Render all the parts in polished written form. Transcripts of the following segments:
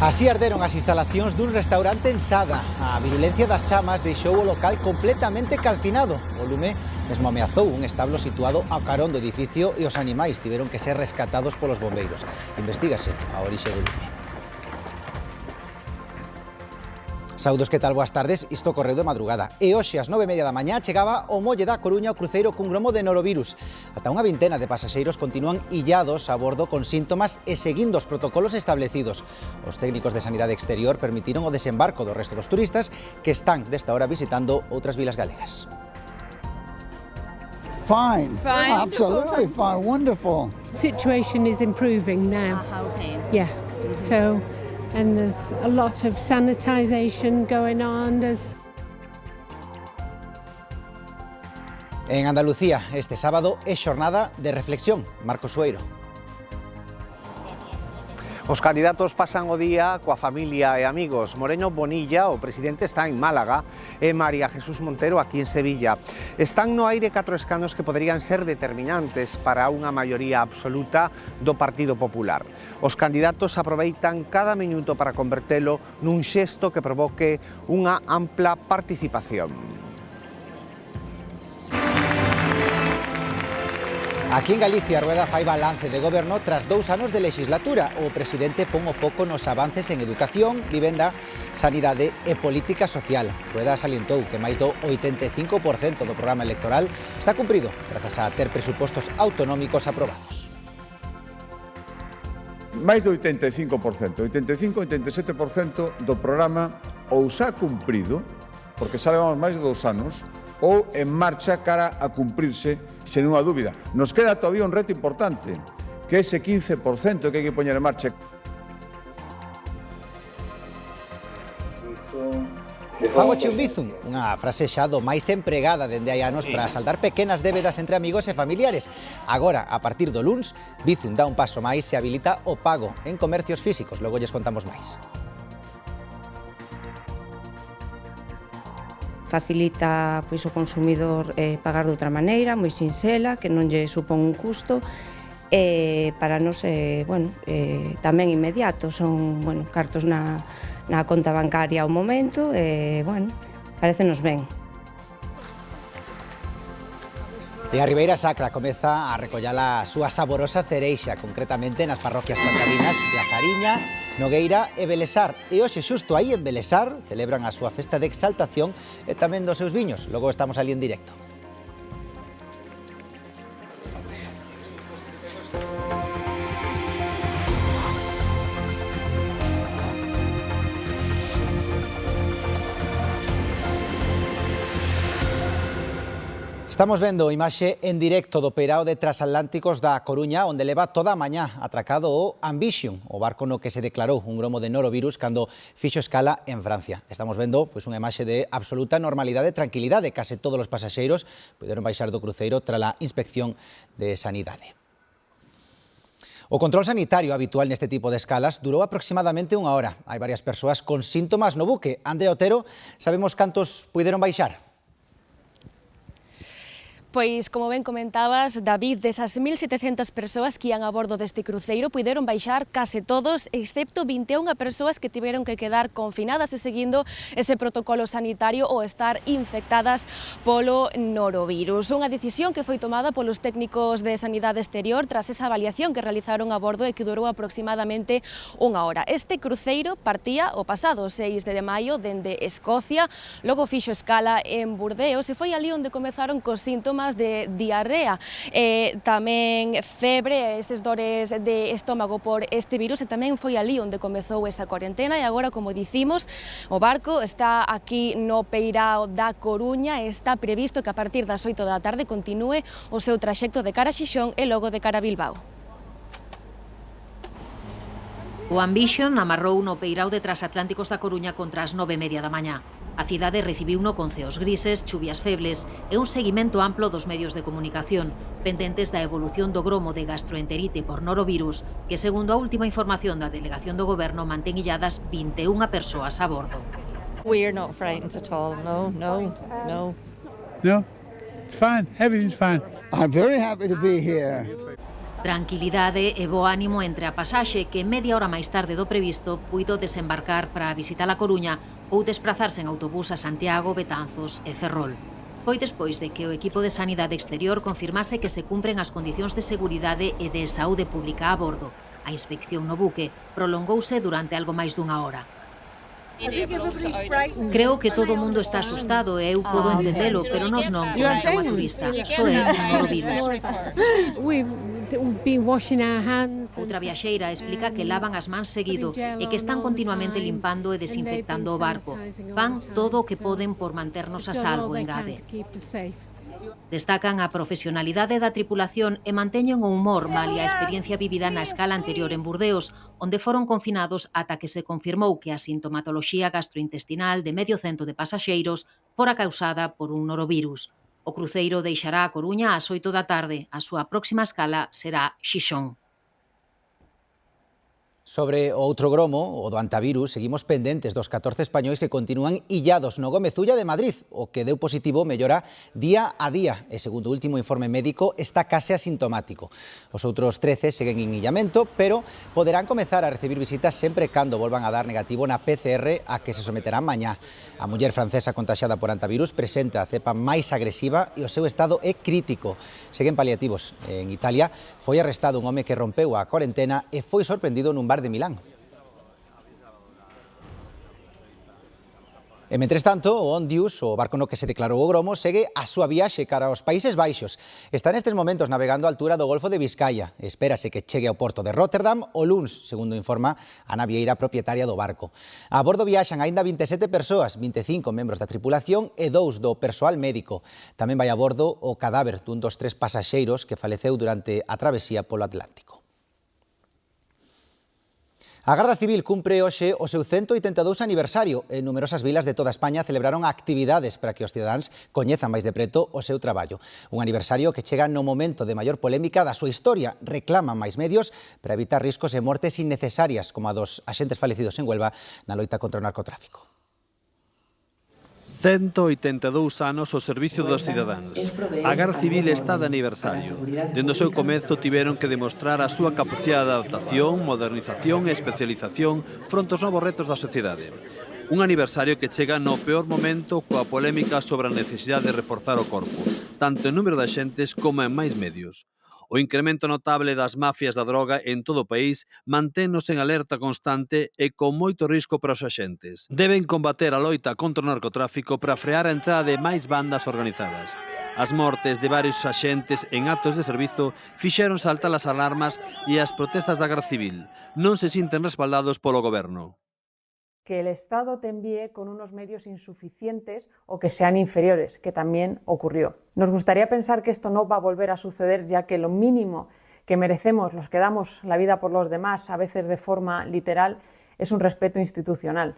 Así arderon as instalacións dun restaurante en Sada. A virulencia das chamas deixou o local completamente calcinado. O lume mesmo ameazou un establo situado ao carón do edificio e os animais tiveron que ser rescatados polos bombeiros. Investígase a orixe do lume. Saudos, que tal? Boas tardes. Isto correu de madrugada. E hoxe, ás 9:30 da mañá, chegaba o molle da Coruña o cruceiro cun gromo de norovirus. Ata unha vintena de pasaxeiros continúan illados a bordo con síntomas e seguindo os protocolos establecidos. Os técnicos de Sanidade Exterior permitiron o desembarco do resto dos turistas que están desta hora visitando outras vilas galegas. Fine. Absolutely fine. Wonderful. Situation is improving now. Okay. Yeah. So, and there's a lot of sanitization going on. En Andalucía, este sábado é xornada de reflexión. Marcos Sueiro. Os candidatos pasan o día coa familia e amigos. Moreno Bonilla, o presidente, está en Málaga, e María Jesús Montero aquí en Sevilla. Están no aire 4 escanos que poderían ser determinantes para unha maioría absoluta do Partido Popular. Os candidatos aproveitan cada minuto para convertelo nun xesto que provoque unha ampla participación. Aquí en Galicia, Rueda fai balance de goberno tras 2 anos de legislatura. O presidente pon o foco nos avances en educación, vivenda, sanidade e política social. Rueda salientou que máis do 85% do programa electoral está cumprido grazas a ter presupostos autonómicos aprobados. Máis do 85%, 85-87% do programa ou xa cumprido, porque xa levamos máis de 2 anos, ou en marcha cara a cumprirse, sen unha dúbida. Nos queda todavía un reto importante, que é ese 15% que hai que poñer en marcha. Fagoche un bizum, unha frase xa do máis empregada dende hai anos para saldar pequenas débedas entre amigos e familiares. Agora, a partir do luns, Bizum dá un paso máis e habilita o pago en comercios físicos. Logo lles contamos máis. Facilita pois, o consumidor pagar de outra maneira, moi sinxela, que non lle supón un custo, para nos, tamén inmediato, son cartos na conta bancaria ao momento, parécenos ben. E a Ribeira Sacra comeza a recollar a súa saborosa cereixa, concretamente nas parroquias chantalinas de Asariña, Nogueira e Belesar. E hoxe, xusto aí en Belesar, celebran a súa festa de exaltación e tamén dos seus viños. Logo estamos ali en directo. Estamos vendo imaxe en directo do peirao de transatlánticos da Coruña, onde leva toda a mañá atracado o Ambition, o barco no que se declarou un gromo de norovirus cando fixo escala en Francia. Estamos vendo unha imaxe de absoluta normalidade e tranquilidade. Case todos os pasaxeiros puderon baixar do cruceiro tras a inspección de sanidade. O control sanitario habitual neste tipo de escalas durou aproximadamente 1 hora. Hai varias persoas con síntomas no buque. Andrea Otero, sabemos cantos puderon baixar? Pois, como ben comentabas, David, desas 1.700 persoas que ian a bordo deste cruceiro, puideron baixar case todos, excepto 21 persoas que tiveron que quedar confinadas e seguindo ese protocolo sanitario ou estar infectadas polo norovirus. Unha decisión que foi tomada polos técnicos de Sanidade Exterior tras esa avaliación que realizaron a bordo e que durou aproximadamente 1 hora. Este cruceiro partía o pasado 6 de maio dende Escocia, logo fixo escala en Burdeos e foi ali onde comezaron cos síntomas de diarrea, tamén febre, estes dores de estómago por este virus, e tamén foi ali onde comezou esa cuarentena. E agora, como dicimos, o barco está aquí no peirao da Coruña e está previsto que a partir das 8 da tarde continúe o seu traxecto de cara a Xixón e logo de cara a Bilbao. O Ambition amarrou no peirao de transatlánticos da Coruña contra as 9:30 da mañá. A cidade recibiuno con ceos grises, chuvias febles e un seguimento amplo dos medios de comunicación, pendentes da evolución do gromo de gastroenterite por norovirus, que, segundo a última información da Delegación do Goberno, mantén illadas 21 persoas a bordo. We're not frightened at all, no. No, it's fine. Everything's fine. I'm very happy to be here. Tranquilidade e bo ánimo entre a pasaxe que media hora máis tarde do previsto puido desembarcar para visitar a Coruña ou desplazarse en autobús a Santiago, Betanzos e Ferrol. Foi despois de que o equipo de Sanidade Exterior confirmase que se cumpren as condicións de seguridade e de saúde pública a bordo. A inspección no buque prolongouse durante algo máis dunha hora. Creo que todo o mundo está asustado e eu podo entendelo, pero nós non, comenta unha turista. Só é un norovirus. Outra viaxeira explica que lavan as mans seguido e que están continuamente limpando e desinfectando o barco. Fan todo o que poden por manternos a salvo, engade. Destacan a profesionalidade da tripulación e manteñen o humor malia a experiencia vivida na escala anterior en Burdeos, onde foron confinados ata que se confirmou que a sintomatoloxía gastrointestinal de medio cento de pasaxeiros fora causada por un norovirus. O cruceiro deixará a Coruña ás 8 da tarde. A súa próxima escala será Xixón. Sobre outro gromo, o do antivirus, seguimos pendentes dos 14 españois que continúan illados no Gomezulla de Madrid. O que deu positivo mellora día a día e, segundo o último informe médico, está case asintomático. Os outros 13 seguen en illamento, pero poderán comezar a recibir visitas sempre cando volvan a dar negativo na PCR a que se someterán mañá. A muller francesa contaxiada por antivirus presenta a cepa máis agresiva e o seu estado é crítico. Seguen paliativos. En Italia foi arrestado un home que rompeu a cuarentena e foi sorprendido nun bar de Milán. E, mentres tanto, o Ondius, o barco no que se declarou o gromo, segue a súa viaxe cara aos Países Baixos. Está nestes momentos navegando á altura do Golfo de Vizcaya. Espérase que chegue ao porto de Rotterdam o luns, segundo informa a navieira propietaria do barco. A bordo viaxan aínda 27 persoas, 25 membros da tripulación e 2 do persoal médico. Tamén vai a bordo o cadáver dun dos 3 pasaxeiros que faleceu durante a travesía polo Atlántico. A Garda Civil cumpre hoxe o seu 182 aniversario e numerosas vilas de toda España celebraron actividades para que os cidadáns coñezan máis de preto o seu traballo. Un aniversario que chega no momento de maior polémica da súa historia. Reclaman máis medios para evitar riscos e mortes innecesarias como a dos axentes falecidos en Huelva na loita contra o narcotráfico. 182 anos ao servicio dos cidadáns. A Garda Civil está de aniversario. Dende o seu comezo tiveron que demostrar a súa capacidade de adaptación, modernización e especialización fronte aos novos retos da sociedade. Un aniversario que chega no peor momento coa polémica sobre a necesidade de reforzar o corpo, tanto en número de axentes como en máis medios. O incremento notable das mafias da droga en todo o país manténnos en alerta constante e con moito risco para os axentes. Deben combater a loita contra o narcotráfico para frear a entrada de máis bandas organizadas. As mortes de varios axentes en actos de servizo fixeron saltar as alarmas e as protestas da Garda Civil. Non se sinten respaldados polo goberno. Que el Estado te envíe con unos medios insuficientes o que sean inferiores, que también ocurrió. Nos gustaría pensar que esto no va a volver a suceder, ya que lo mínimo que merecemos los que damos la vida por los demás, a veces de forma literal, es un respeto institucional.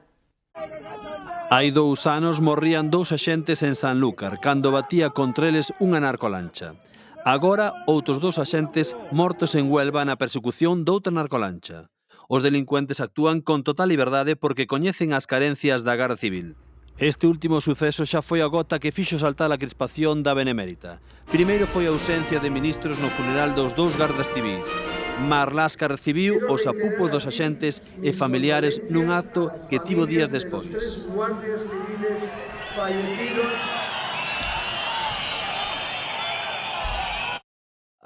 Hai 2 anos morrían 2 axentes en Sanlúcar, cando batía contra eles unha narcolancha. Agora, outros 2 axentes mortos en Huelva na persecución doutra narcolancha. Os delincuentes actúan con total liberdade porque coñecen as carencias da Garda Civil. Este último suceso xa foi a gota que fixo saltar a crispación da Benemérita. Primeiro foi a ausencia de ministros no funeral dos 2 gardas civis. Marlaska recibiu os apupos dos axentes e familiares nun acto que tivo días despois.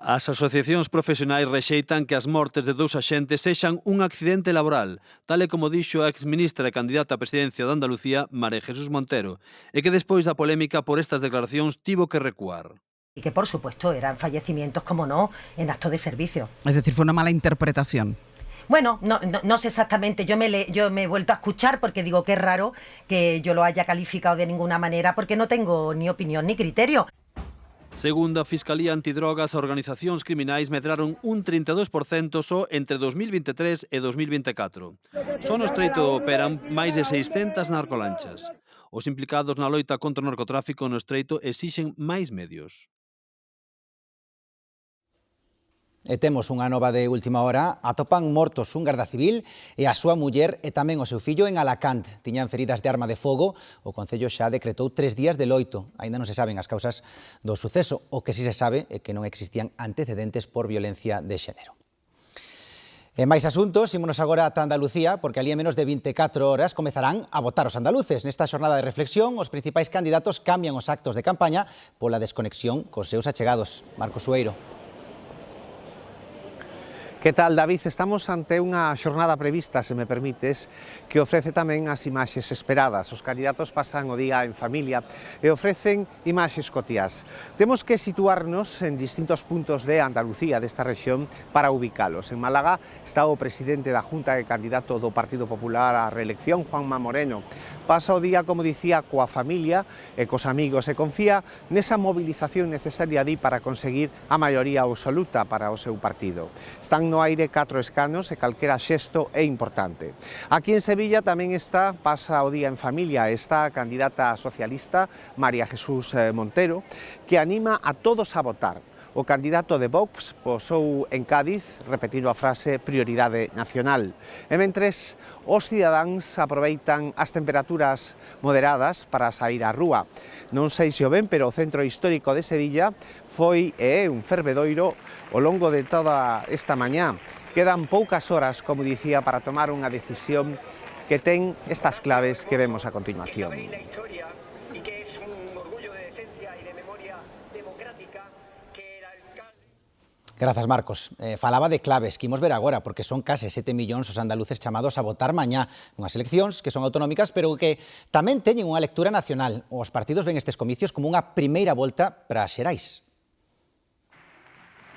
As asociacións profesionais rexeitan que as mortes de 2 axentes sexan un accidente laboral, tal e como dixo a exministra e candidata á presidencia de Andalucía, María Jesús Montero, e que despois da polémica por estas declaracións tivo que recuar. Y que, por supuesto, eran fallecimientos, como no, en acto de servicio. Es decir, fue una mala interpretación. Bueno, no sé exactamente, yo me he vuelto a escuchar porque digo que es raro que yo lo haya calificado de ninguna manera porque no tengo ni opinión ni criterio. Segundo a Fiscalía Antidrogas, as organizacións criminais medraron un 32% só entre 2023 e 2024. Só no estreito operan máis de 600 narcolanchas. Os implicados na loita contra o narcotráfico no estreito exixen máis medios. E temos unha nova de última hora. Atopan mortos un garda civil e a súa muller e tamén o seu fillo en Alacant. Tiñan feridas de arma de fogo. O Concello xa decretou 3 días de loito. Aínda non se saben as causas do suceso. O que si se sabe é que non existían antecedentes por violencia de xénero. En máis asuntos, ímonos agora ata Andalucía, porque alí en menos de 24 horas comezarán a votar os andaluces. Nesta xornada de reflexión, os principais candidatos cambian os actos de campaña pola desconexión cos seus achegados. Marcos Sueiro. Que tal, David? Estamos ante unha xornada prevista, se me permites, que ofrece tamén as imaxes esperadas. Os candidatos pasan o día en familia e ofrecen imaxes cotiás. Temos que situarnos en distintos puntos de Andalucía, desta rexión, para ubicalos. En Málaga está o presidente da Junta e candidato do Partido Popular á reelección, Juanma Moreno. Pasa o día, como dicía, coa familia e cos amigos e confía nesa movilización necesaria para conseguir a maioría absoluta para o seu partido. Están no aire 4 escanos e calquera xesto é importante. Aquí en Sevilla tamén pasa o día en familia, está a candidata socialista María Jesús Montero, que anima a todos a votar. O candidato de Vox posou en Cádiz, repetindo a frase prioridade nacional. E mentres, os cidadáns aproveitan as temperaturas moderadas para sair á rúa. Non sei se o ven, pero o centro histórico de Sevilla foi e é un fervedoiro ao longo de toda esta mañá. Quedan poucas horas, como dicía, para tomar unha decisión que ten estas claves que vemos a continuación. Grazas, Marcos. Falaba de claves que imos ver agora, porque son case 7 millóns os andaluces chamados a votar mañá unhas eleccións que son autonómicas, pero que tamén teñen unha lectura nacional. Os partidos ven estes comicios como unha primeira volta para as xerais.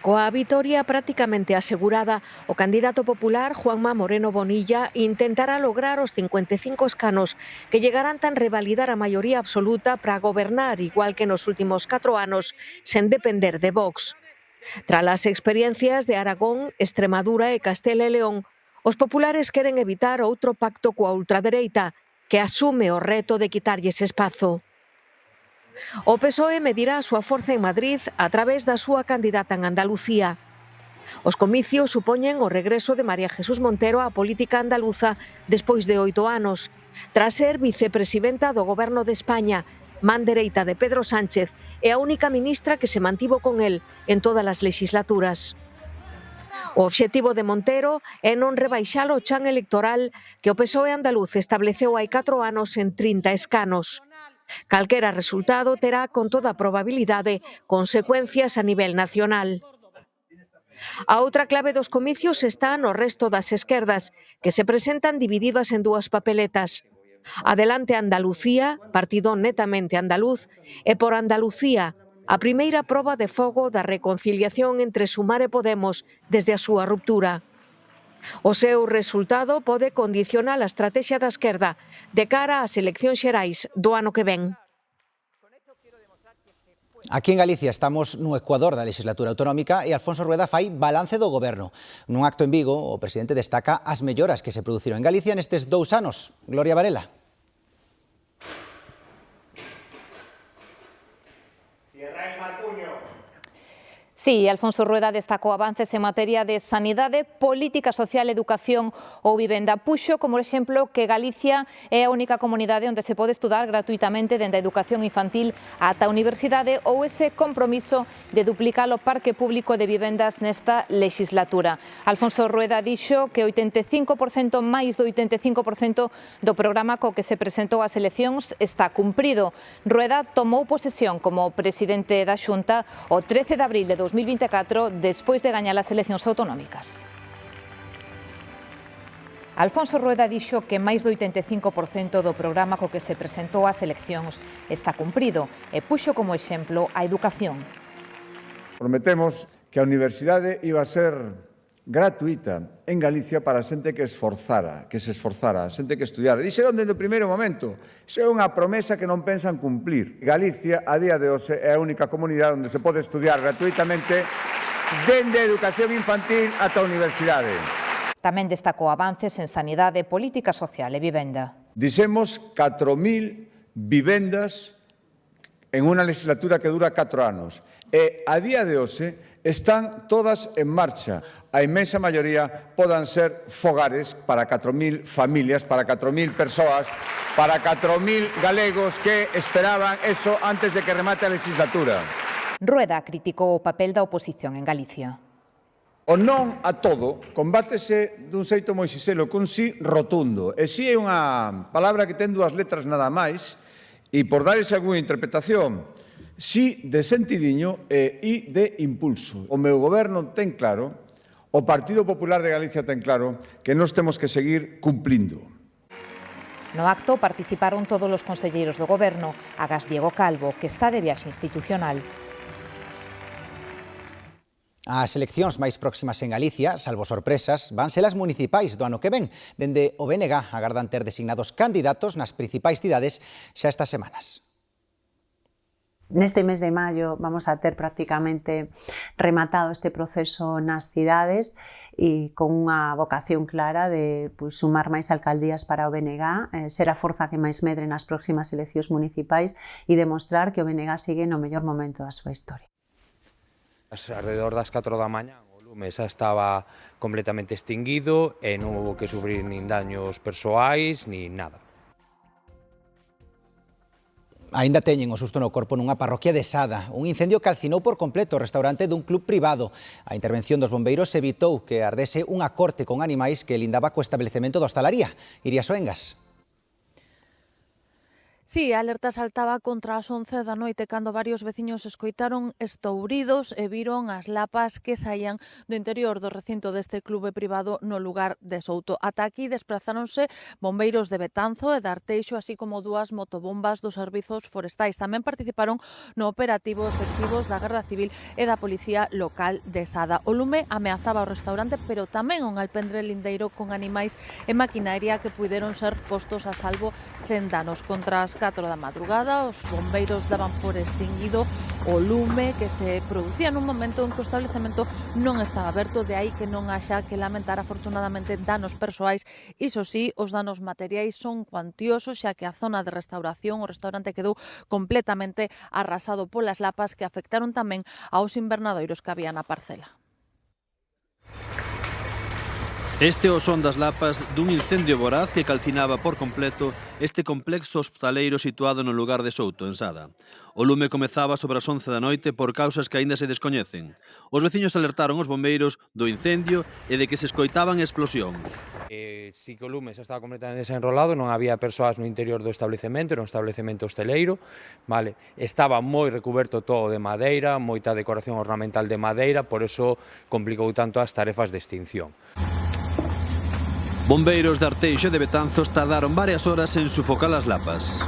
Coa vitoria prácticamente asegurada, o candidato popular Juanma Moreno Bonilla intentará lograr os 55 escanos que llegarán tan revalidar a maioría absoluta para gobernar, igual que nos últimos 4 anos, sen depender de Vox. Tras as experiencias de Aragón, Extremadura e Castela e León, os populares queren evitar outro pacto coa ultradereita que asume o reto de quitarlles espazo. O PSOE medirá a súa forza en Madrid a través da súa candidata en Andalucía. Os comicios supoñen o regreso de María Jesús Montero á política andaluza despois de 8 anos, tras ser vicepresidenta do Goberno de España, man dereita de Pedro Sánchez e a única ministra que se mantivo con el en todas as legislaturas. O obxectivo de Montero é non rebaixar o chan electoral que o PSOE andaluz estableceu hai 4 anos en 30 escanos. Calquera resultado terá, con toda probabilidade, consecuencias a nivel nacional. A outra clave dos comicios está no resto das esquerdas, que se presentan divididas en 2 papeletas. Adelante Andalucía, partido netamente andaluz, e por Andalucía, a primeira proba de fogo da reconciliación entre Sumar e Podemos desde a súa ruptura. O seu resultado pode condicionar a estrategia da esquerda de cara ás eleccións xerais do ano que ven. Aquí en Galicia estamos no ecuador da legislatura autonómica e Alfonso Rueda fai balance do goberno. Nun acto en Vigo, o presidente destaca as melloras que se produciron en Galicia nestes 2 anos. Gloria Varela. Sí, Alfonso Rueda destacou avances en materia de sanidade, política social, educación ou vivenda. Puxo como exemplo que Galicia é a única comunidade onde se pode estudar gratuitamente dende a educación infantil ata a universidade ou ese compromiso de duplicar o parque público de vivendas nesta legislatura. Alfonso Rueda dixo que 85% máis do 85% do programa co que se presentou ás eleccións está cumprido. Rueda tomou posesión como presidente da Xunta o 13 de abril de 2024, despois de gañar as eleccións autonómicas. Alfonso Rueda dixo que máis do 85% do programa co que se presentou ás eleccións está cumprido e puxo como exemplo a educación. Prometemos que a universidade iba a ser gratuita en Galicia para a xente que se esforzara, a xente que estudiara. Dixe onde no primeiro momento. Iso é unha promesa que non pensan cumplir. Galicia, a día de hoxe, é a única comunidade onde se pode estudiar gratuitamente dende a educación infantil ata a universidade. Tamén destacou avances en sanidade, política social e vivenda. Dixemos 4.000 vivendas en unha legislatura que dura 4 anos. E a día de hoxe están todas en marcha. A inmensa maioría podan ser fogares para 4.000 familias, para 4.000 persoas, para 4.000 galegos que esperaban eso antes de que remate a legislatura. Rueda criticou o papel da oposición en Galicia. O non a todo combátese dun xeito moi siselo, cun sí rotundo. E sí é unha palabra que ten dúas letras nada máis, e por darles algunha interpretación, sí de sentidiño e I de impulso. O meu goberno ten claro, o Partido Popular de Galicia ten claro, que nós temos que seguir cumplindo. No acto participaron todos os conselleiros do goberno, agás Diego Calvo, que está de viaxe institucional. As eleccións máis próximas en Galicia, salvo sorpresas, van ser as municipais do ano que ven. Dende o BNG agardan ter designados candidatos nas principais cidades xa estas semanas. Neste mes de maio vamos a ter prácticamente rematado este proceso nas cidades e con unha vocación clara de sumar máis alcaldías para o BNG, ser a forza que máis medre nas próximas eleccións municipais e demostrar que o BNG sigue no mellor momento da súa historia. Alrededor das 4 da mañá o lume xa estaba completamente extinguido e non houve que sufrir nin daños persoais ni nada. Aínda teñen o susto no corpo nunha parroquia de Sada. Un incendio calcinou por completo o restaurante dun club privado. A intervención dos bombeiros evitou que ardese unha corte con animais que lindaba co establecemento da hostalaría. Iria Soengas. Sí, a alerta saltaba contra as 11 da noite cando varios veciños escoitaron estouridos e viron as lapas que saían do interior do recinto deste clube privado no lugar de Souto. Ata aquí desprazáronse bombeiros de Betanzo e de Arteixo, así como dúas motobombas dos servizos forestais. Tamén participaron no operativo efectivos da Garda Civil e da Policía Local de Sada. O lume ameazaba o restaurante, pero tamén un alpendre lindeiro con animais e maquinaria que puideron ser postos a salvo sen danos. Contra as 4 da madrugada, os bombeiros daban por extinguido o lume que se producía nun momento en que o establecemento non estaba aberto, de aí que non haxa que lamentar afortunadamente danos persoais. Iso sí, os danos materiais son cuantiosos, xa que a zona de restauración, o restaurante quedou completamente arrasado polas lapas que afectaron tamén aos invernadoiros que había na parcela. Este é o son das lapas dun incendio voraz que calcinaba por completo este complexo hospitaleiro situado no lugar de Souto, en Sada. O lume comezaba sobre as 11 da noite por causas que aínda se descoñecen. Os veciños alertaron os bombeiros do incendio e de que se escoitaban explosións. Si que o lume xa estaba completamente desenrolado, non había persoas no interior do establecemento, era un establecemento hosteleiro, vale? Estaba moi recuberto todo de madeira, moita decoración ornamental de madeira, por eso complicou tanto as tarefas de extinción. Bombeiros de Arteixo e de Betanzos tardaron varias horas en sufocar as lapas.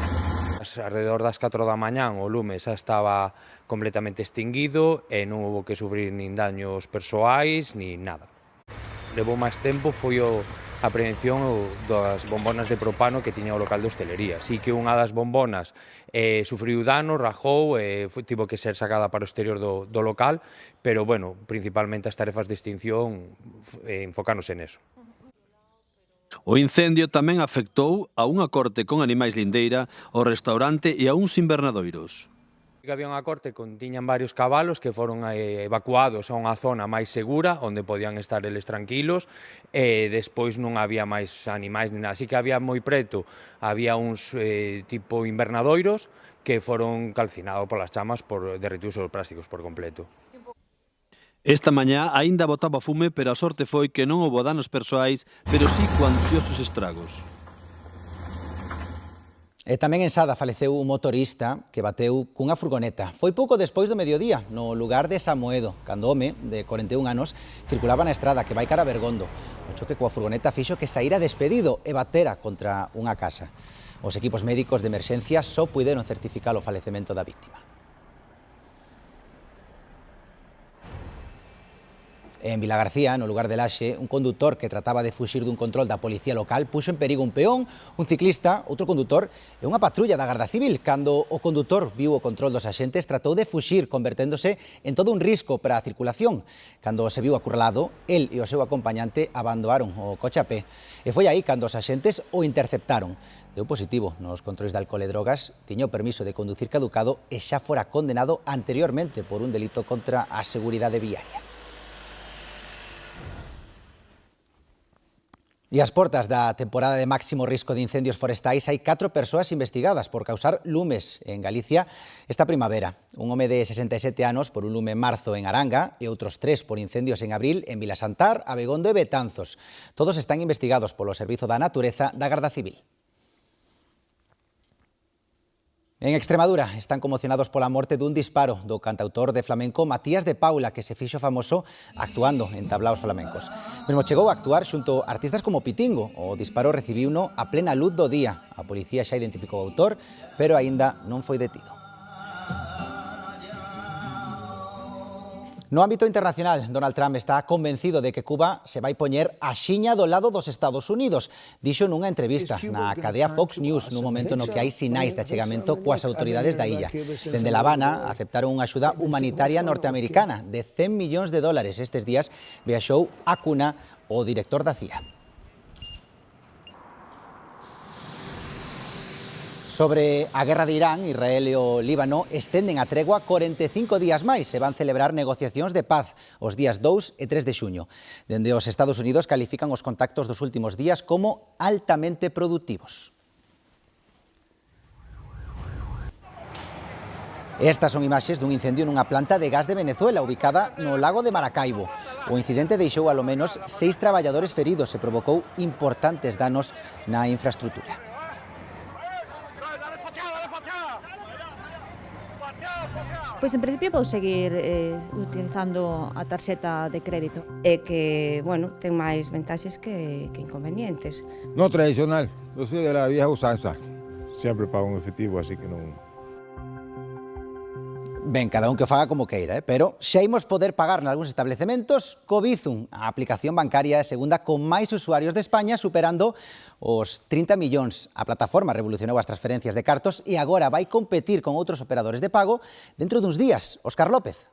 Alrededor das 4 da mañá o lume xa estaba completamente extinguido e non houve que sufrir nin daños persoais ni nada. Levou máis tempo foi a prevención das bombonas de propano que tiña o local de hostelería. Sí que unha das bombonas sufriu dano, rajou e tivo que ser sacada para o exterior do local, pero, bueno, principalmente as tarefas de extinción enfocándose neso. O incendio tamén afectou a unha corte con animais lindeira, ao restaurante e a uns invernadoiros. Había unha corte que tiñan varios cabalos que foron evacuados a unha zona máis segura onde podían estar eles tranquilos e despois non había máis animais ni nada. Así que había moi preto, había uns tipo invernadoiros que foron calcinados polas chamas por derretidos os plásticos por completo. Esta mañá aínda botaba fume, pero a sorte foi que non houbo danos persoais, pero sí cuantiosos estragos. E tamén en Sada faleceu un motorista que bateu cunha furgoneta. Foi pouco despois do mediodía, no lugar de Samoedo, cando o home, de 41 anos, circulaba na estrada que vai cara a Bergondo. O choque coa furgoneta fixo que saíra despedido e batera contra unha casa. Os equipos médicos de emerxencia só puideron certificar o falecemento da víctima. En Vilagarcía, no lugar de Laxe, un condutor que trataba de fuxir dun control da policía local puxo en perigo un peón, un ciclista, outro condutor e unha patrulla da Garda Civil. Cando o condutor viu o control dos axentes, tratou de fuxir, converténdose en todo un risco para a circulación. Cando se viu acurralado, el e o seu acompañante abandonaron o coche a pé. E foi aí cando os axentes o interceptaron. Deu positivo nos controles de alcohol e drogas, tiña o permiso de conducir caducado e xa fora condenado anteriormente por un delito contra a seguridade viaria. E ás portas da temporada de máximo risco de incendios forestais hai 4 persoas investigadas por causar lumes en Galicia esta primavera. Un home de 67 anos por un lume en marzo en Aranga e outros 3 por incendios en abril en Vilasantar, Abegondo e Betanzos. Todos están investigados polo Servizo da Natureza da Garda Civil. En Extremadura están conmocionados pola morte dun disparo do cantautor de flamenco Matías de Paula, que se fixo famoso actuando en tablaos flamencos. Mesmo chegou a actuar xunto a artistas como Pitingo. O disparo recibiuno a plena luz do día. A policía xa identificou o autor, pero aínda non foi detido. No ámbito internacional, Donald Trump está convencido de que Cuba se vai poñer a xiña do lado dos Estados Unidos. Dixo nunha entrevista na cadea Fox News nun momento no que hai sinais de achegamento coas autoridades da illa. Dende La Habana aceptaron unha axuda humanitaria norteamericana de 100 millóns de dólares. Estes días viaxou a Cuna o director da CIA. Sobre a guerra de Irán, Israel e o Líbano estenden a tregua 45 días máis e van celebrar negociacións de paz os días 2 e 3 de xuño. Dende os Estados Unidos califican os contactos dos últimos días como altamente produtivos. Estas son imaxes dun incendio nunha planta de gas de Venezuela ubicada no lago de Maracaibo. O incidente deixou alo menos 6 traballadores feridos e provocou importantes danos na infraestrutura. Pois en principio vou seguir utilizando a tarxeta de crédito. É que, bueno, ten máis vantaxes que inconvenientes. No tradicional, yo soy de la vieja usanza. Siempre pago en efectivo, así que non... Ben, cada un que o faga como queira, pero xa imos poder pagar nalgúns establecementos co Bizum. A aplicación bancaria é a segunda con máis usuarios de España, superando os 30 millóns. A plataforma revolucionou as transferencias de cartos e agora vai competir con outros operadores de pago dentro duns días. Óscar López.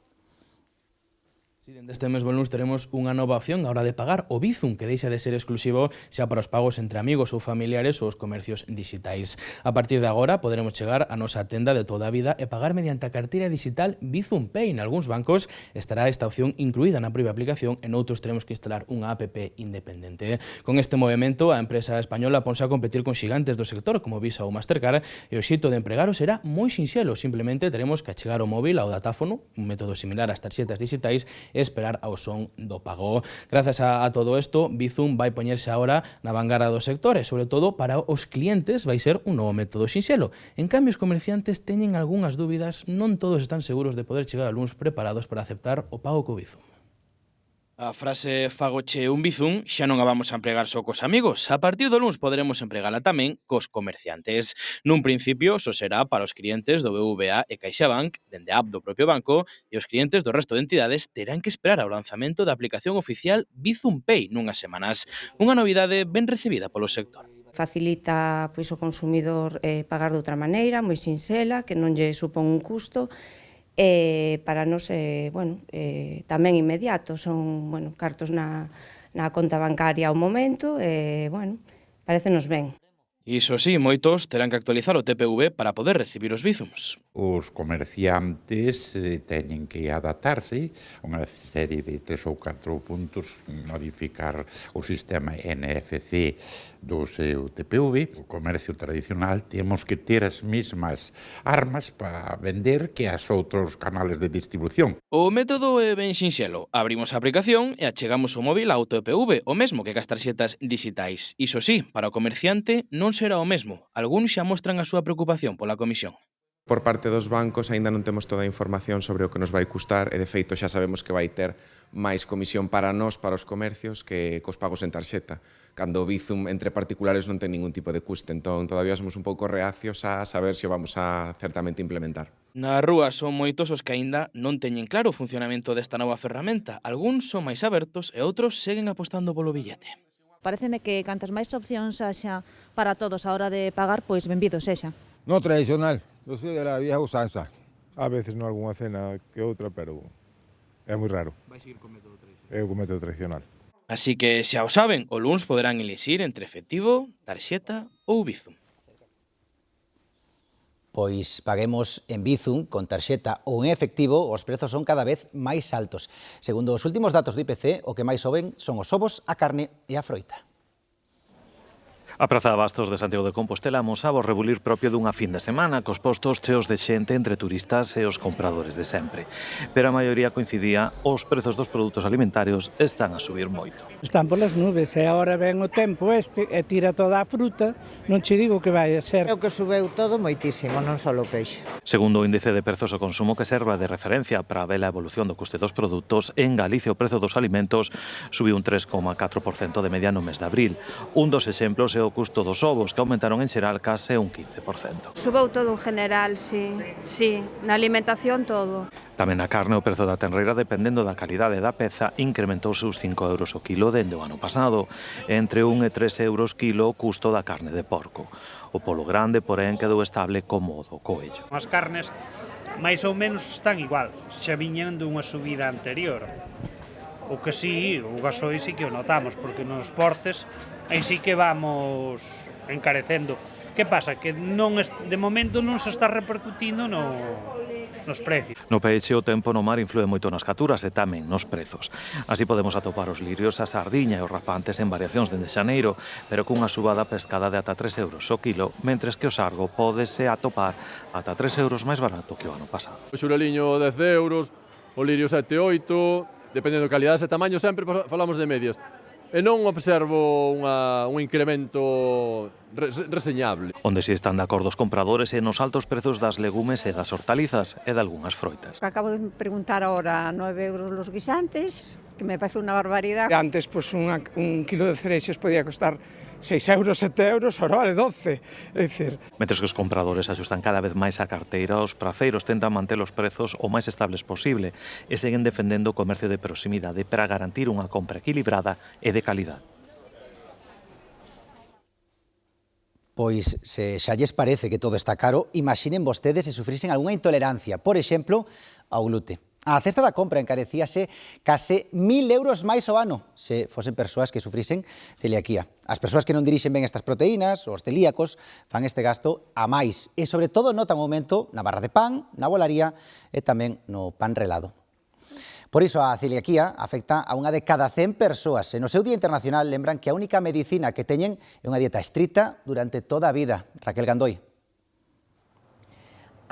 Si, dende este mesmo lunes teremos unha nova opción a hora de pagar, o Bizum, que deixa de ser exclusivo xa para os pagos entre amigos ou familiares ou os comercios digitais. A partir de agora poderemos chegar á nosa tenda de toda a vida e pagar mediante a carteira digital Bizum Pay. En algúns bancos estará esta opción incluída na propia aplicación, en outros teremos que instalar unha app independente. Con este movimento, a empresa española ponse a competir con xigantes do sector como Visa ou Mastercard e o xeito de empregalo será moi sinxelo. Simplemente teremos que achegar o móvil ao datáfono, un método similar ás tarxetas digitais, e esperar ao son do pago. Grazas a todo isto, Bizum vai poñerse agora na vanguarda do sector e, sobre todo, para os clientes vai ser un novo método sinxelo. En cambio, os comerciantes teñen algunhas dúbidas, non todos están seguros de poder chegar a luns preparados para aceptar o pago co Bizum. A frase fagoche un Bizum xa non a vamos a empregar só cos amigos. A partir do luns poderemos empregala tamén cos comerciantes. Nun principio, só será para os clientes do BBVA e CaixaBank, dende a app do propio banco, e os clientes do resto de entidades terán que esperar ao lanzamento da aplicación oficial Bizum Pay nunhas semanas. Unha novidade ben recibida polo sector. Facilita pois o consumidor pagar de outra maneira, moi sinxela, que non lle supón un custo, para nos, tamén inmediato, son, cartos na conta bancaria ao momento, parécenos ben. Iso sí, moitos terán que actualizar o TPV para poder recibir os Bizums. Os comerciantes teñen que adaptarse a unha serie de 3 ou 4 puntos, modificar o sistema NFC do seu TPV. O comercio tradicional temos que ter as mesmas armas para vender que as outros canales de distribución. O método é ben sinxelo. Abrimos a aplicación e achegamos o móvil ao TPV, o mesmo que cas tarxetas digitais. Iso sí, para o comerciante non será o mesmo. Algúns xa mostran a súa preocupación pola comisión. Por parte dos bancos aínda non temos toda a información sobre o que nos vai custar e de feito xa sabemos que vai ter máis comisión para nós, para os comercios, que cos pagos en tarxeta. Cando o Bizum entre particulares non ten ningún tipo de custe, entón todavía somos un pouco reacios a saber se o vamos a certamente implementar. Na rúa son moitos os que aínda non teñen claro o funcionamento desta nova ferramenta. Algúns son máis abertos e outros seguen apostando polo billete. Pareceme que cantas máis opcións haxa para todos a hora de pagar, pois benvido sexa. No tradicional, yo soy de la vieja usanza. A veces no alguna cena que outra, pero é moi raro. Vai seguir con método tradicional. É o método tradicional. Así que xa o saben, o luns poderán elixir entre efectivo, tarxeta ou Bizum. Pois paguemos en Bizum, con tarxeta ou en efectivo, os prezos son cada vez máis altos. Segundo os últimos datos do IPC, o que máis soben son os ovos, a carne e a froita. A Praza de Abastos de Santiago de Compostela amosaba o rebulir propio dunha fin de semana, cos postos cheos de xente entre turistas e os compradores de sempre. Pero a maioría coincidía, os prezos dos produtos alimentarios están a subir moito. Están polas nubes e agora ven o tempo e tira toda a fruta, non che digo que vai a ser. O que subeu todo moitísimo, non só o peixe. Segundo o índice de prezos ao consumo que serva de referencia para ver a evolución do custe dos produtos, en Galicia o prezo dos alimentos subiu un 3,4% de media no mes de abril. Un dos exemplos é o custo dos ovos, que aumentaron en xeral case un 15%. Subou todo en general, sí, na alimentación todo. Tamén a carne, o prezo da tenreira, dependendo da calidade da peza, incrementouse os 5 euros o quilo dende o ano pasado, entre 1 e 3 euros quilo o custo da carne de porco. O polo grande, porén, quedou estable como o do coello. As carnes, máis ou menos, están igual, xa viñan dunha subida anterior. O que sí, o gasoil sí que o notamos, porque nos portes aí sí que vamos encarecendo. Que pasa? Que non de momento non se está repercutindo nos precios. No peixe, o tempo no mar influe moito nas capturas e tamén nos prezos. Así podemos atopar os lirios, a sardiña e os rapantes en variacións dende xaneiro, pero cunha subada pescada de ata 3 euros o quilo, mentres que o sargo pódese atopar ata 3 euros máis barato que o ano pasado. O xureliño 10 euros, o lirio 7, 8... Dependendo de calidades e tamaño, sempre falamos de medias. E non observo un incremento reseñable. Onde si están de acordo os compradores é nos altos prezos das legumes e das hortalizas e de algunhas froitas. Acabo de preguntar ahora 9 euros los guisantes, que me parece unha barbaridade. Antes, pues, un kilo de cereixes podía costar 6 euros, 7 euros, ahora vale 12. É dicir... Mentres que os compradores axustan cada vez máis a carteira, os praceiros tentan manter os prezos o máis estables posible e seguen defendendo o comercio de proximidade para garantir unha compra equilibrada e de calidad. Pois, se xa lles parece que todo está caro, imaginen vostedes se sufrisen algunha intolerancia, por exemplo, ao glute. A cesta da compra encarecíase case 1.000 euros máis ao ano se fosen persoas que sufrisen celiaquía. As persoas que non dirixen ben estas proteínas, os celíacos, fan este gasto a máis e, sobre todo, notan un aumento na barra de pan, na bolaría e tamén no pan relado. Por iso, a celiaquía afecta a unha de cada 100 persoas e no seu Día Internacional lembran que a única medicina que teñen é unha dieta estricta durante toda a vida. Raquel Gandoi.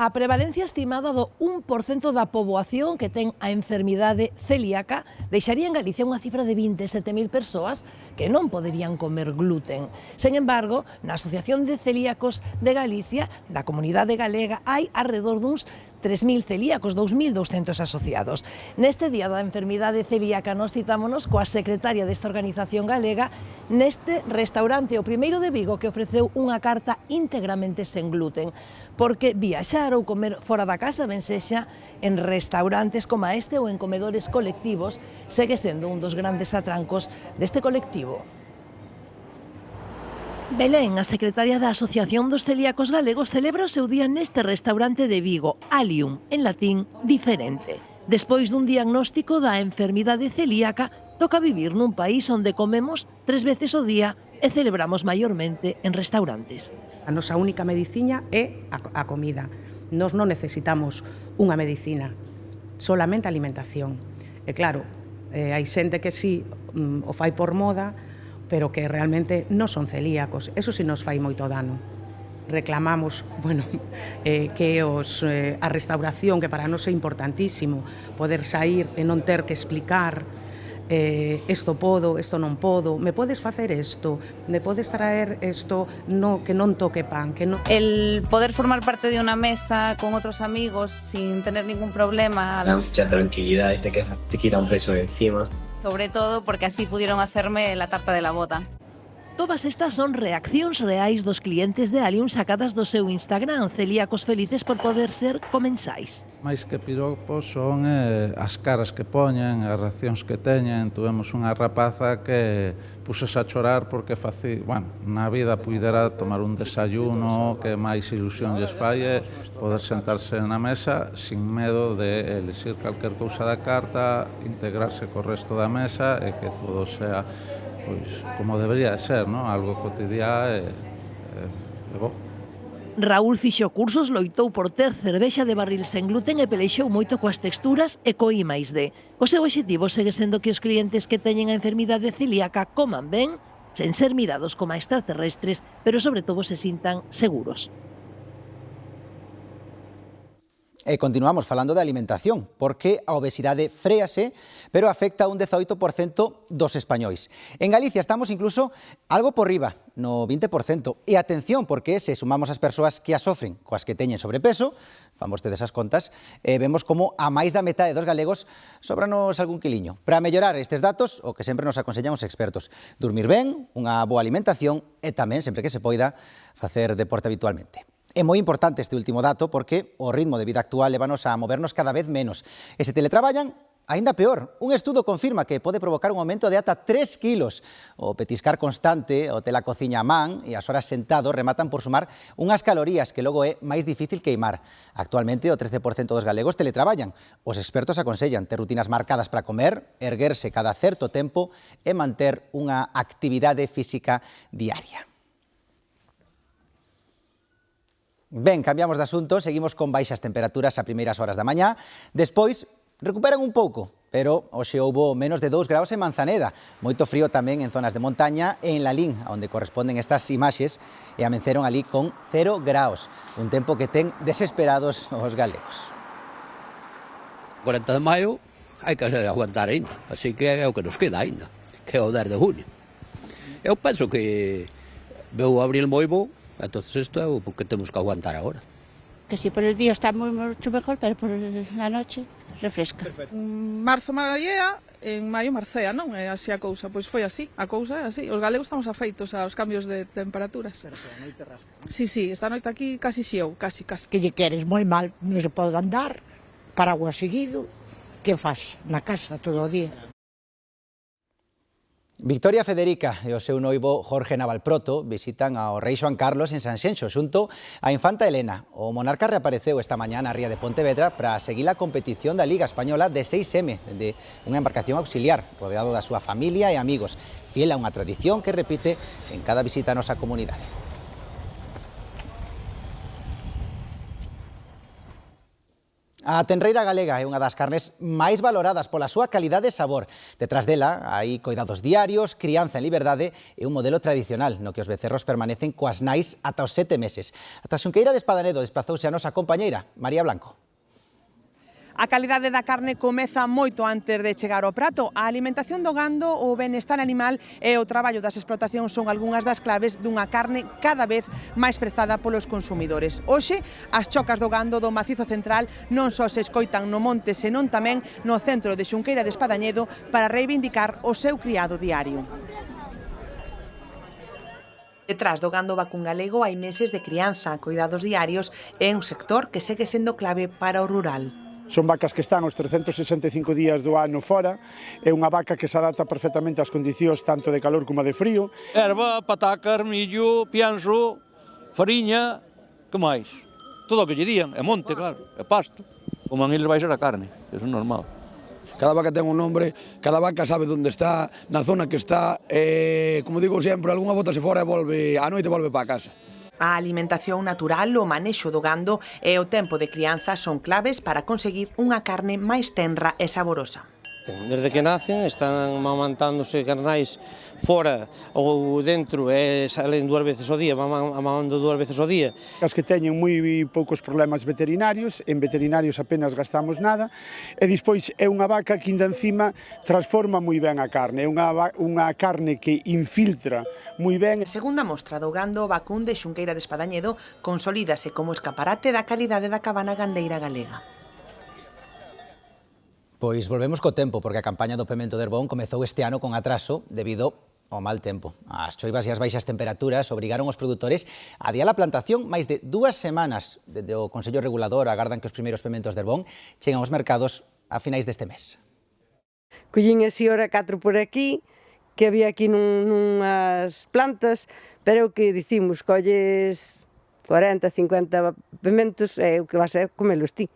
A prevalencia estimada do 1% da poboación que ten a enfermidade celíaca deixaría en Galicia unha cifra de 27.000 persoas que non poderían comer gluten. Sen embargo, na Asociación de Celíacos de Galicia, da comunidade galega, hai alrededor duns 3.000 celíacos, 2.200 asociados. Neste Día da Enfermidade Celíaca nos citámonos coa secretaria desta organización galega neste restaurante, o primeiro de Vigo, que ofreceu unha carta íntegramente sen gluten, porque viaxar ou comer fora da casa, ben sexa en restaurantes como este ou en comedores colectivos, segue sendo un dos grandes atrancos deste colectivo. Belén, a secretaria da Asociación dos Celíacos Galegos, celebra o seu día neste restaurante de Vigo, Alium, en latín, diferente. Despois dun diagnóstico da enfermidade celíaca, toca vivir nun país onde comemos 3 veces ao día e celebramos maiormente en restaurantes. A nosa única medicina é a comida. Nós non necesitamos unha medicina, solamente alimentación. E claro, hai xente que sí o fai por moda, pero que realmente non son celíacos. Eso sí nos fai moito dano. Reclamamos, que a restauración, que para nós é importantísimo, poder sair e non ter que explicar isto podo, isto non podo, me podes facer isto, me podes traer isto, no, que non toque pan, que non... El poder formar parte de una mesa con otros amigos sin tener ningún problema. Da mucha tranquilidad y te quita un peso de encima. Sobre todo porque así pudieron hacerme la tarta de la boda. Todas estas son reaccións reais dos clientes de Alium sacadas do seu Instagram, celíacos felices por poder ser comensais. Mais que piropos son as caras que poñen, as reaccións que teñen. Tuvemos unha rapaza que puxose a chorar porque na vida puidera tomar un desayuno, que máis ilusión lles fai poder sentarse na mesa sin medo de elixir calquer cousa da carta, integrarse co resto da mesa e que todo sea como debería ser, ¿no? Algo cotidiá e bo. Raúl fixo cursos, loitou por ter cervexa de barril sen gluten e pelexou moito coas texturas e co I+D. O seu obxectivo segue sendo que os clientes que teñen a enfermidade celíaca coman ben, sen ser mirados como extraterrestres, pero sobre todo se sintan seguros. E continuamos falando de alimentación, porque a obesidade fréase, pero afecta a un 18% dos españois. En Galicia estamos incluso algo por riba, no 20%. E atención, porque se sumamos as persoas que a sofren coas que teñen sobrepeso, fan vostedes as contas, vemos como a máis da metade dos galegos sobranos algún quiliño. Para mellorar estes datos, o que sempre nos aconsellan os expertos, dormir ben, unha boa alimentación e tamén, sempre que se poida, facer deporte habitualmente. É moi importante este último dato porque o ritmo de vida actual lévanos a movernos cada vez menos. E se teletraballan, aínda peor. Un estudo confirma que pode provocar un aumento de ata 3 kilos. O petiscar constante, o tela cociña a man e as horas sentado rematan por sumar unhas calorías que logo é máis difícil queimar. Actualmente o 13% dos galegos teletraballan. Os expertos aconsellan ter rutinas marcadas para comer, erguerse cada certo tempo e manter unha actividade física diaria. Ben, cambiamos de asunto, seguimos con baixas temperaturas a primeiras horas da mañá, despois recuperan un pouco, pero hoxe houbo menos de 2 graus en Manzaneda, moito frío tamén en zonas de montaña e en Lalín, onde corresponden estas imaxes, e amenceron ali con 0 graus, un tempo que ten desesperados os galegos. 40 de maio hai que aguantar ainda, así que é o que nos queda ainda, que é o 10 de junio. Eu penso que veu abril moi bo, entonces isto é o que temos que aguantar agora. Que si por el día está mucho mejor, pero por la noche refresca. Marzo marallea, en maio marcea, non? É así a cousa, pois foi así, a cousa é así. Os galegos estamos afeitos aos cambios de temperaturas. Pero a noite rasca. Sí, esta noite aquí casi xiou, casi. Que lle queres moi mal, non se pode andar, paraguas seguido, que faz na casa todo o día? Victoria Federica e o seu noivo Jorge Navalproto visitan ao rei Xoán Carlos en Sanxenxo xunto á infanta Elena. O monarca reapareceu esta mañá na ría de Pontevedra para seguir a competición da Liga Española de 6M, de unha embarcación auxiliar, rodeado da súa familia e amigos, fiel a unha tradición que repite en cada visita á nosa comunidade. A tenreira galega é unha das carnes máis valoradas pola súa calidade e sabor. Detrás dela hai coidados diarios, crianza en liberdade e un modelo tradicional no que os becerros permanecen coas nais ata os 7 meses. Ata a Xunqueira de Espadanedo desplazouse a nosa compañeira, María Blanco. A calidade da carne comeza moito antes de chegar ao prato. A alimentación do gando, o benestar animal e o traballo das explotacións son algunhas das claves dunha carne cada vez máis prezada polos consumidores. Hoxe, as chocas do gando do macizo central non só se escoitan no monte, senón tamén no centro de Xunqueira de Espadañedo para reivindicar o seu criado diario. Detrás do gando vacún galego hai meses de crianza, cuidados diarios e un sector que segue sendo clave para o rural. Son vacas que están os 365 días do ano fora, é unha vaca que se adapta perfectamente ás condicións tanto de calor como de frío. Erva, patacas, millo, pianxo, fariña, que máis? Todo o que lle dían, é monte, claro, é pasto. O manguil vai ser a carne, eso é normal. Cada vaca ten un nombre, cada vaca sabe onde está, na zona que está, e, como digo sempre, algunha botase fora e volve, a noite volve para casa. A alimentación natural, o manexo do gando e o tempo de crianza son claves para conseguir unha carne máis tenra e saborosa. Desde que nacen están amamantándose carnais fora ou dentro e salen 2 veces ao día, amamando 2 veces ao día. As que teñen moi poucos problemas veterinarios, en veterinarios apenas gastamos nada, e despois é unha vaca que ainda encima transforma moi ben a carne, é unha carne que infiltra moi ben. A segunda mostra do gando vacún de Xunqueira de Espadañedo consolídase como escaparate da calidade da cabana gandeira galega. Pois volvemos co tempo, porque a campaña do pemento de Herbón comezou este ano con atraso debido ao mal tempo. As choivas e as baixas temperaturas obrigaron os produtores a adiar a plantación máis de 2 semanas. Desde o Consello Regulador agardan que os primeiros pementos de Herbón cheguen aos mercados a finais deste mes. Collín así ora 4 por aquí, que había aquí nunhas plantas, pero o que dicimos, colles 40, 50 pementos e o que vas a comelos ti.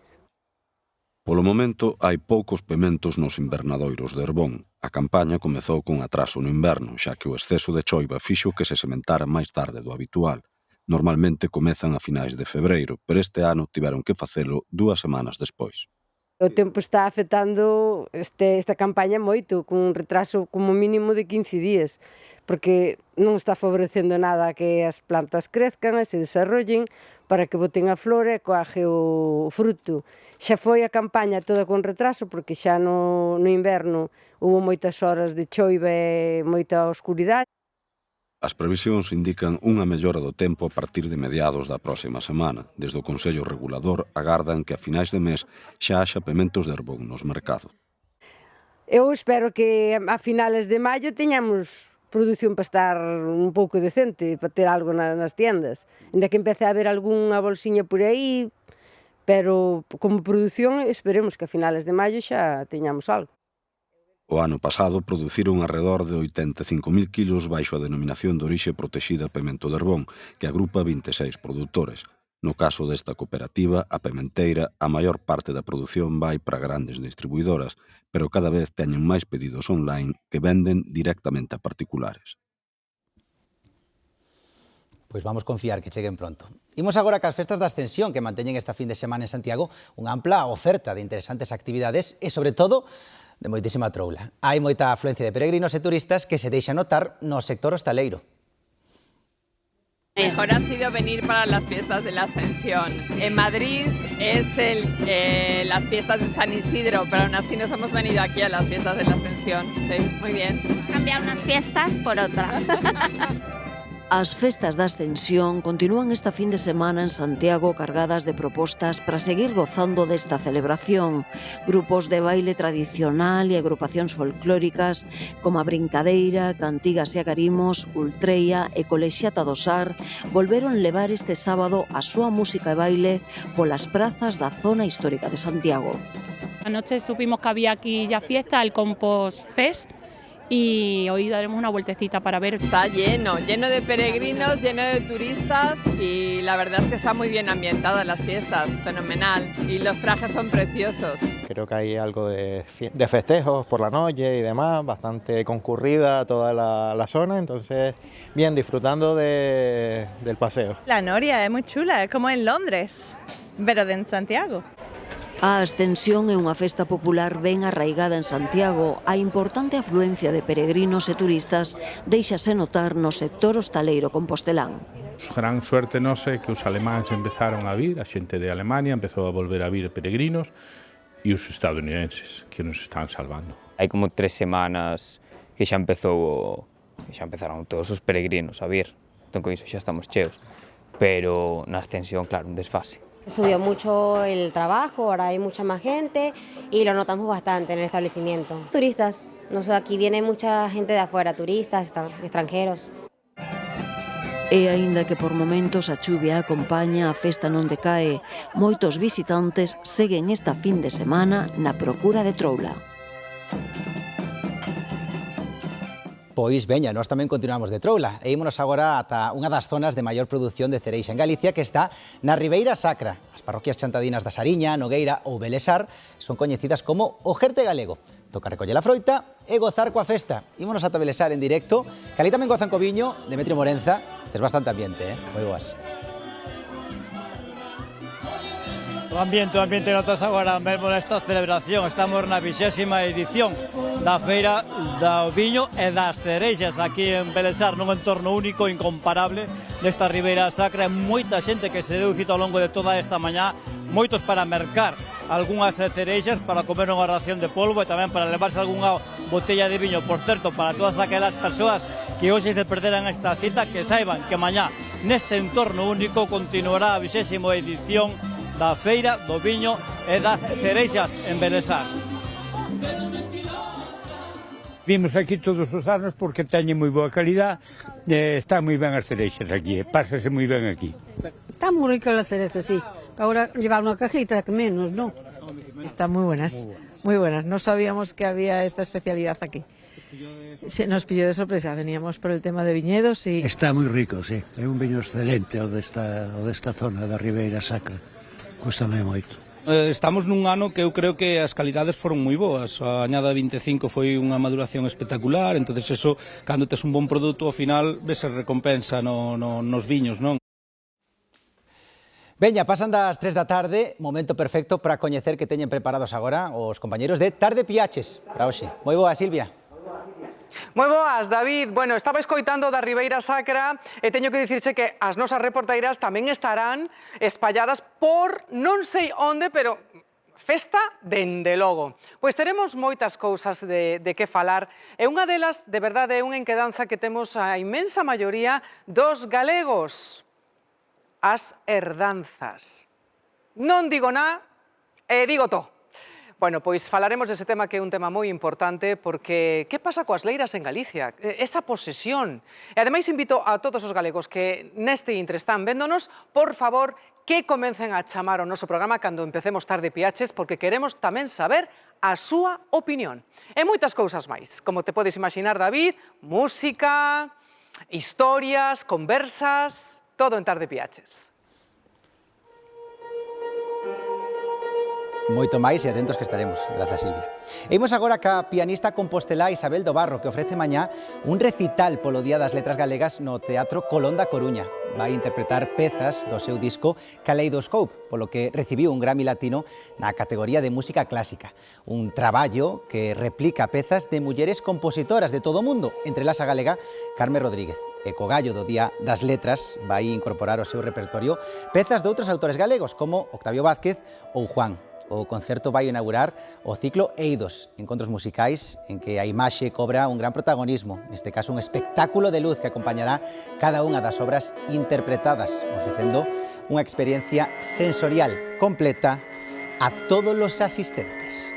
Polo momento, hai poucos pementos nos invernadoiros de Herbón. A campaña comezou con atraso no inverno, xa que o exceso de choiva fixo que se sementara máis tarde do habitual. Normalmente comezan a finais de febreiro, pero este ano tiveron que facelo 2 semanas despois. O tempo está afectando esta campaña moito, con un retraso como mínimo de 15 días, porque non está favorecendo nada que as plantas crezcan e se desarrollen para que boten a flor e coaje o fruto. Xa foi a campaña toda con retraso, porque xa no inverno hubo moitas horas de choiva e moita oscuridade. As previsións indican unha mellora do tempo a partir de mediados da próxima semana. Desde o Consello Regulador agardan que a finais de mes xa haxa pementos de Herbón nos mercados. Eu espero que a finales de maio teñamos produción para estar un pouco decente, para ter algo nas tiendas. Ainda que empece a haber algunha bolsiña por aí, pero como produción esperemos que a finales de maio xa teñamos algo. O ano pasado produciron arredor de 85.000 kilos baixo a denominación de orixe protexida Pemento de Herbón, que agrupa 26 produtores. No caso desta cooperativa, a Pementeira, a maior parte da produción vai para grandes distribuidoras, pero cada vez teñen máis pedidos online que venden directamente a particulares. Pois vamos confiar que cheguen pronto. Imos agora cas festas da Ascensión que manteñen esta fin de semana en Santiago unha ampla oferta de interesantes actividades e, sobre todo, de moitísima troula. Hai moita afluencia de peregrinos e turistas que se deixa notar no sector hostaleiro. Mejor ha sido venir para las fiestas de la Ascensión. En Madrid es las fiestas de San Isidro, pero aún así nos hemos venido aquí a las fiestas de la Ascensión. Sí, muy bien. Cambiar unas fiestas por otra. As festas da Ascensión continúan esta fin de semana en Santiago cargadas de propostas para seguir gozando desta celebración. Grupos de baile tradicional e agrupacións folclóricas como a Brincadeira, Cantigas e Agarimos, Ultreia e Colexiata do Sar volveron levar este sábado a súa música e baile polas prazas da zona histórica de Santiago. Anoche supimos que había aquí ya fiesta, el Compost Fest, y hoy daremos una vueltecita para ver. Está lleno de peregrinos, lleno de turistas y la verdad es que está muy bien ambientada las fiestas, fenomenal, y los trajes son preciosos. Creo que hay algo de festejos por la noche y demás, bastante concurrida toda la zona, entonces bien, disfrutando del paseo. La noria es muy chula, es como en Londres, pero en Santiago. A Ascensión é unha festa popular ben arraigada en Santiago. A importante afluencia de peregrinos e turistas déixase notar no sector hostaleiro compostelán. Gran suerte nosa é que os alemáns empezaron a vir, a xente de Alemania empezou a volver a vir peregrinos e os estadounidenses que nos están salvando. Hai como 3 semanas que xa empezaron todos os peregrinos a vir, entón con iso xa estamos cheos, pero na Ascensión, claro, un desfase. Subió mucho el trabajo, ahora hay mucha más gente y lo notamos bastante en el establecimiento. Turistas, no sé, aquí viene mucha gente de afuera, turistas, extranjeros. E aínda que por momentos a chuvia acompaña, a festa non decae, moitos visitantes seguen esta fin de semana na procura de troula. Pois veña, nós tamén continuamos de troula e ímonos agora ata unha das zonas de maior produción de cereixa en Galicia, que está na Ribeira Sacra. As parroquias chantadinas da Sariña, Nogueira ou Belesar son coñecidas como o Jerte Galego. Toca recoller a froita e gozar coa festa. Ímonos ata Belesar en directo, que ali tamén gozan co viño, Demetrio Morenza. Tes bastante ambiente, moi boas. O ambiente notas agora mesmo nesta celebración. Estamos na 20ª edición da Feira do Viño e das Cereixas aquí en Belesar, nun entorno único, incomparable desta Ribeira Sacra. Moita xente que se deu cita ao longo de toda esta mañá, moitos para mercar algunhas cereixas, para comer unha ración de polvo e tamén para levarse algunha botella de viño. Por certo, para todas aquelas persoas que hoxe se perderan esta cita, que saiban que mañá neste entorno único continuará a 20ª edición da Feira do Viño e das Cereixas en Belesar. Vimos aquí todos os anos porque teñen moi boa calidad, están moi ben as cereixas aquí, pásase moi ben aquí. Está moi rica a cereza, sí. Ahora llevar unha cajita que menos, ¿no? Están muy buenas, muy buenas. No sabíamos que había esta especialidad aquí. Se nos pilló de sorpresa, veníamos por el tema de viñedos y... Está moi rico, sí. É un viño excelente o desta zona da Ribeira Sacra. Gústame moito. Estamos nun ano que eu creo que as calidades foron moi boas. A añada 25 foi unha maduración espectacular, entonces eso, cando tes un bon produto, ao final ves a recompensa nos viños, non? Veña, pasan das 3 da tarde, momento perfecto para coñecer que teñen preparados agora os compañeros de Tarde Piaches para hoxe. Moi boa, Silvia. Moi boas, David. Bueno, estaba escoitando da Ribeira Sacra e teño que dicirche que as nosas reporteiras tamén estarán espalladas por non sei onde, pero festa dende logo. Pois teremos moitas cousas de que falar e unha delas, de verdade, é unha enquedanza que temos a inmensa maioría dos galegos. As herdanzas. Non digo nada e digo todo. Bueno, pois falaremos dese tema que é un tema moi importante porque que pasa coas leiras en Galicia? Esa posesión. E ademais invito a todos os galegos que neste intre están véndonos, por favor, que comecen a chamar o noso programa cando empecemos Tarde Piaches porque queremos tamén saber a súa opinión. E moitas cousas máis. Como te podes imaginar, David, música, historias, conversas, todo en Tarde Piaches. Moito máis e atentos que estaremos. Grazas, Silvia. E imos agora ca pianista compostelá Isabel do Barro, que ofrece mañá un recital polo Día das Letras Galegas no Teatro Colón da Coruña. Vai interpretar pezas do seu disco Kaleidoscope, polo que recibiu un Grammy Latino na categoría de música clásica. Un traballo que replica pezas de mulleres compositoras de todo o mundo, entre elas a galega Carme Rodríguez. E co gallo do Día das Letras vai incorporar ao seu repertorio pezas de outros autores galegos, como Octavio Vázquez ou Juan. O concerto vai inaugurar o ciclo Eidos, encontros musicais en que a imaxe cobra un gran protagonismo, neste caso un espectáculo de luz que acompañará cada unha das obras interpretadas, ofrecendo unha experiencia sensorial completa a todos os asistentes.